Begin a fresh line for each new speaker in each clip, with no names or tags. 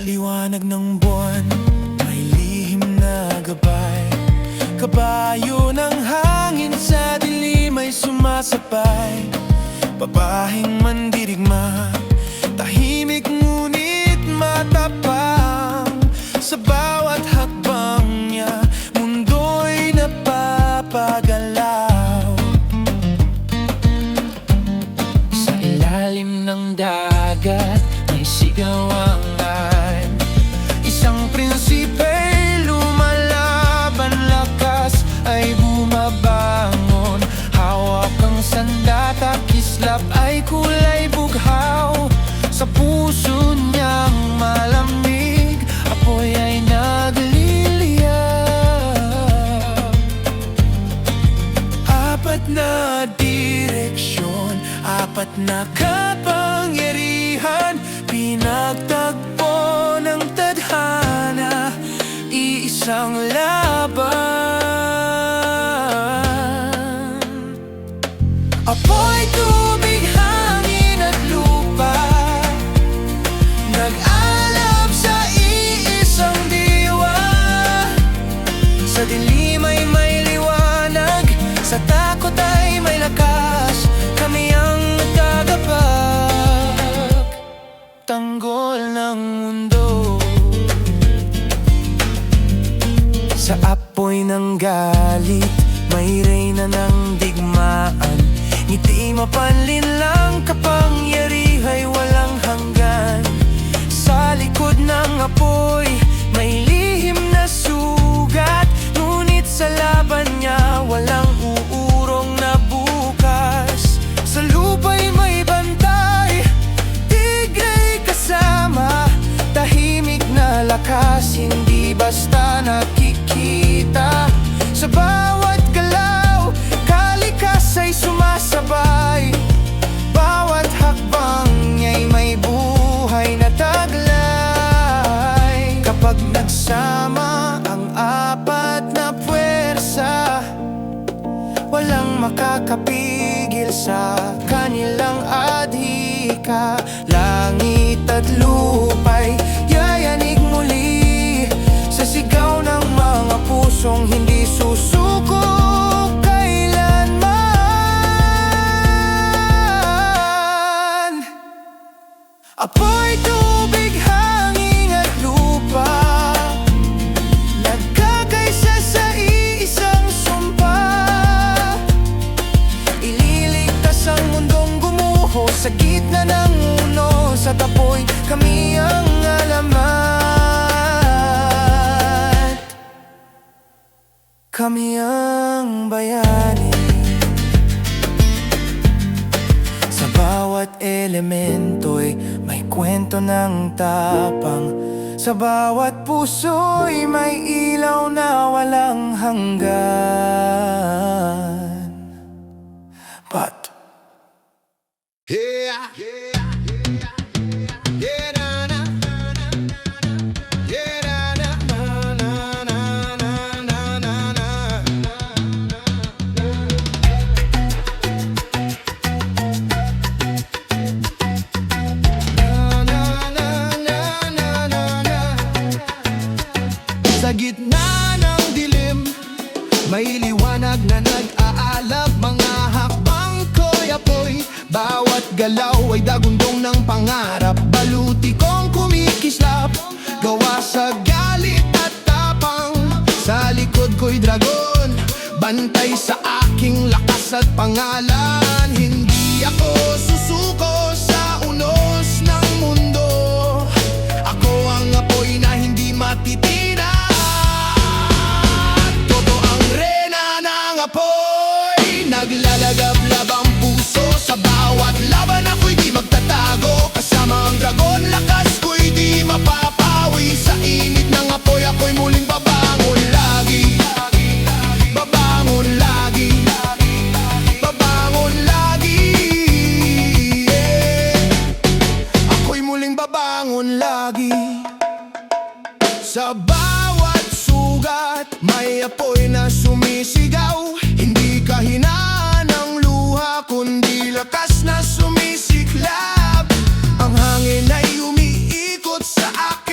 liwanag ng buwan, may lihim na gabay. Kabayo ng hangin sa dilim ay sumasabay. Babaheng mandirigma, tahimik ngunit matapang. Sa bawat hakbang niya, mundo'y napapagalaw. Sa ilalim ng dagat, may sigawangan. Isang prinsipa'y lumalaban, lakas ay bumabangon. Hawak ang sandata, kislap ay kulay bughaw. Sa puso niyang malamig, apoy ay nagliliyab. Apat na direksyon, apat na kapangyarihan, pinagtagpo ng tadhana, iisang laban. Apoy, tubig, hangin at lupa, nag-alab sa iisang diwa. Sa dilim ay may liwanag, sa takot ay may lakas. Kami ang nagkagapag, tanggol ng mundo. Sa apoy ng galit, may reyna ng digmaan. Ngiti mapanlin lang, kapangyarihay walang hanggan. Sa likod ng apoy, may lihim na sugat. Ngunit sa laban niya, walang uurong na bukas. Sa lupa'y may bantay, tigre'y kasama. Tahimik na lakas, hindi basta nakikita. Sa bawat galaw, kalikas ay sumasabay. Bawat hakbang niya'y may buhay na taglay. Kapag nagsama ang apat na puwersa, walang makakapigil sa kanilang adhika. Langit at lupa'y yayanig muli sa sigaw ng mga pusong hindi susuko kailanman. Apoy, tubig, hangin at lupa, nagkakaisa sa iisang sumpa. Ililigtas ang mundong gumuho sa gitna ng uno. Sa tapoy, kami ang alamat. Kami ang bayani. Sa bawat elemento'y may kwento ng tapang. Sa bawat puso'y may ilaw na walang hanggan. But
yeah, yeah, yeah, na na, yeah, na na, na na na na na. Sa gitna ng dilim, may liwanag na nag-aalab. Mga hakbang ko'y apoy, bawat galaw ay dagundong ng pangarap. Baluti kong kumikislap, gawa sa galit at tapang. Sa likod ko'y dragon, bantay sa aking lakas at pangalan. Hindi ako susuko sa unos ng mundo. Ako ang apoy na hindi matitinag. Naglalagablab ang puso sa bawat laban. Ako'y di magtatago, kasama ang dragon. Lakas ko'y di mapapawi. Sa init ng apoy, ako'y muling babangon lagi. Babangon lagi. Babangon lagi, yeah. Ako'y muling babangon lagi. Sa bawat sugat, may apoy na sumisigaw. Hindi kahinaan ng luha, kundi lakas na sumisiklab. Ang hangin ay umiikot sa akin.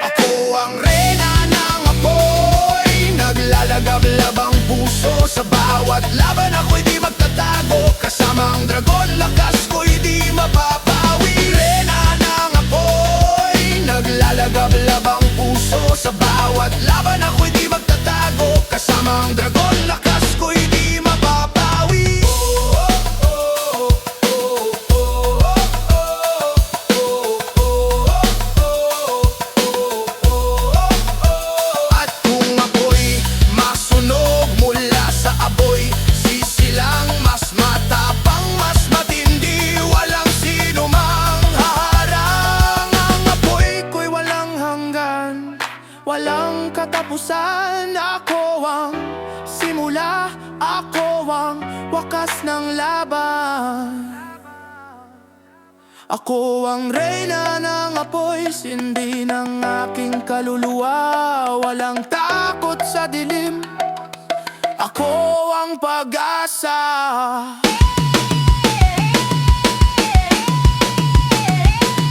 Ako ang reyna ng apoy, naglalagablab ang puso. Sa bawat laban ako'y di magtatago, kasama ang dragon, lakas ko'y di mapapawi. Reyna ng apoy, naglalagablab ang puso. Sa bawat laban ako'y di magtatago, kasama ang dragon, lakas ko'y di mapapawi. At kung ako'y masunog mula sa aboy, sisilang mas matapang, mas matindi, walang sino mang haharang. Ang apoy ko'y walang hanggan, walang katapusan. Ako ang simula, ako ang wakas ng laban. Ako ang reyna ng apoy, sindi ng aking kaluluwa. Walang takot sa dilim, ako ang pag-asa.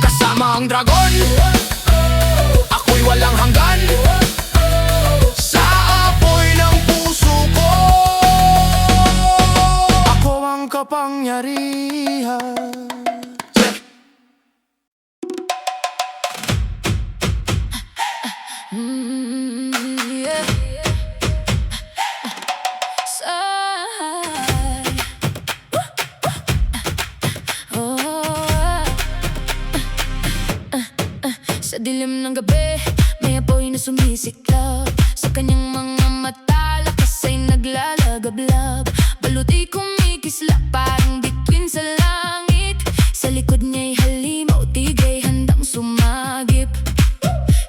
Kasama ang dragon, ako'y walang hanggan. Sa apoy ng puso ko, ako ang kapangyarihan.
Yeah. Sa dilim ng gabi, may apoy na sumisiklab. Sa kanyang mga mata, lakas ay naglalagablab. Baluti kumikislap, parang bituin sa langit. Sa likod niya'y halimaw, tigay handang sumagip.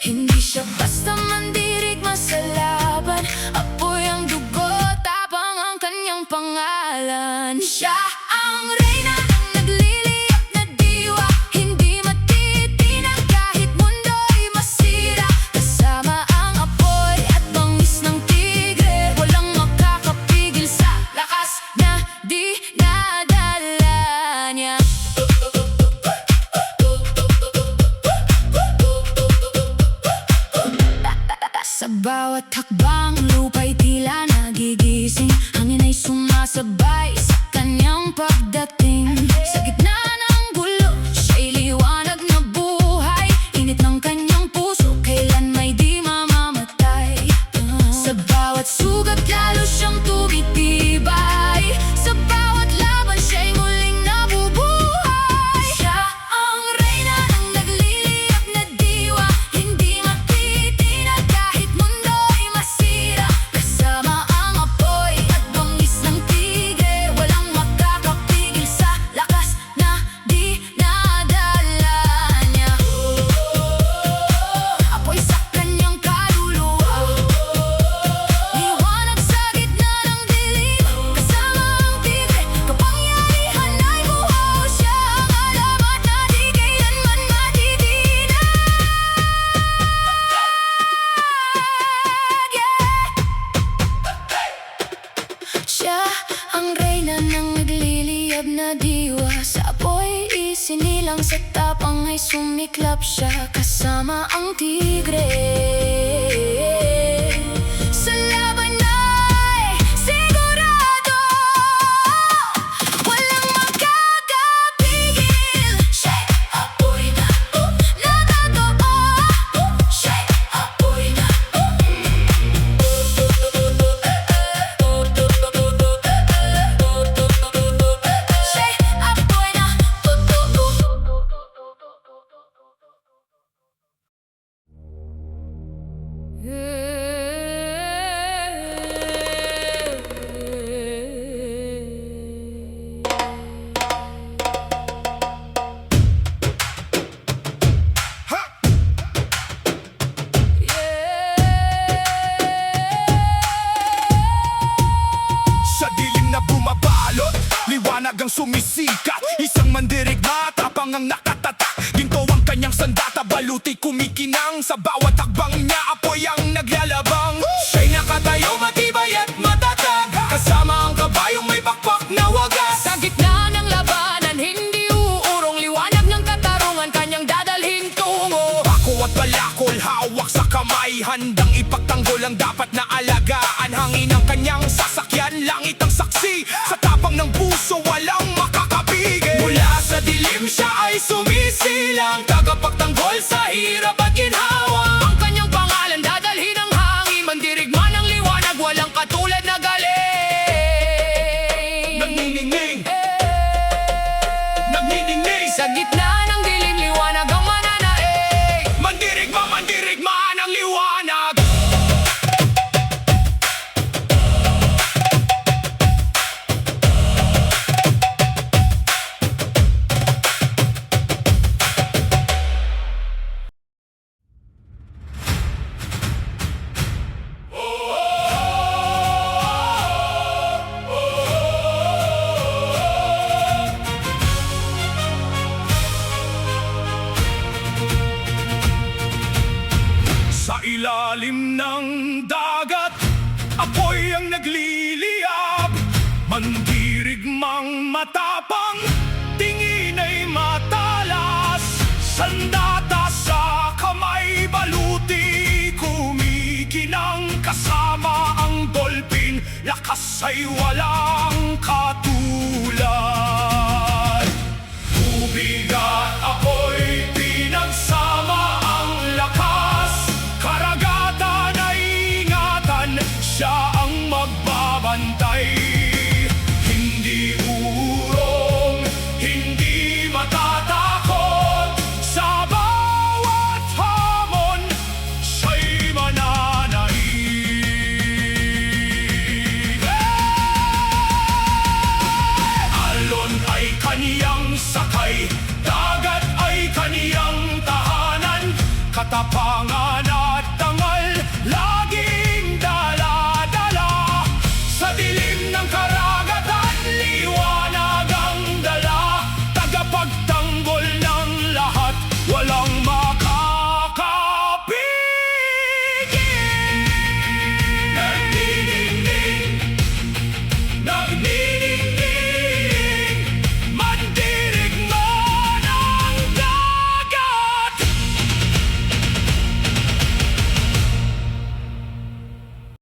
Hindi siya basta mandirigma sa laban, apoy ang dugo, tapang ang kanyang pangalan. Siya ang reyna ng nagliliyap na diwa, hindi matitinag kahit mundo'y masira. Kasama ang apoy at bangis ng tigre, walang makakapigil sa lakas na dinadala niya. Sa bawat hakbang, lupa'y tila nagigising. Hangin ay sumasabay sa kanyang pagdating. Sa gitna ng gulo, siya'y liwanag na buhay. Init ng kanyang puso, kailan may di mamamatay. Sa bawat sugat, lalo siyang tumitibay. Sa bawat laban, siya'y muling nabubuhay. Siya ang reyna ng nagliliyap na diwa, hindi matitinag kahit mundo'y masira. Kasama ang apoy at bangis ng tigre, walang makakapigil sa lakas na dinadala niya. Apoy sa kanyang kaluluwa, liwanag sa gitna ng dilim. Kasama ang tigre, kapangyarihan ay buhaw. Siya ang alamat na di kailanman matitinag. Siya ang reyna ng nagliliyab na diwa, sa apoy isinilang, sa tapang ay sumiklap siya. Kasama ang tigre, sa laban ay sigurado, walang makakapigil. Siya'y apoy na natatawa, siya'y apoy na siya'y apoy na
Sa dilim na bumabalot, liwanag ang sumisikat. Isang mandirigma, tapang ang nakatatak. Ginto ang kanyang sandata, baluti kumikinang. Sa bawat hakbang niya, apoy ang naglalabang. Siya'y nakatayo, matibay at matatag. Kasama ang kabayong may bakpak na wagas.
Sa gitna ng labanan, hindi uurong, liwanag ng katarungan kanyang dadalhin tungo.
Ako at balakol,
hawak sa kamay, handang ipagtanggol ang dapat na alagaan. Hangin ang kanyang sasakyan, langit ang saksi. Sa tapang ng puso, walang makakapigil. Mula sa dilim siya ay sumisilang, tagapagtanggol sa hirap at ginhawa. Ang kanyang pangalan dadalhin ng hangin, mandirigma ng liwanag, walang katulad na galing. Nagniningning, nagniningning, sa gitna ng dilim, liwanag ang mananaig. Mandirigma, mandirigma ng liwanag. Sa ilalim ng dagat, apoy ang nagliliyab. Mandirigmang matapang, tingin ay matalas. Sandata sa kamay, baluti, kumikinang kasama ang dolphin. Lakas ay walang katulad. Tubig at apoy, pinagsama ang lakas. Karagatan ay ingatan, siya ang magbabantay. Hindi urong, hindi matatakot. Sa bawat hamon, siya'y mananaig. Alon ay kaniyang sakay, dagat ay kaniyang tahanan. Katapangan at tangal,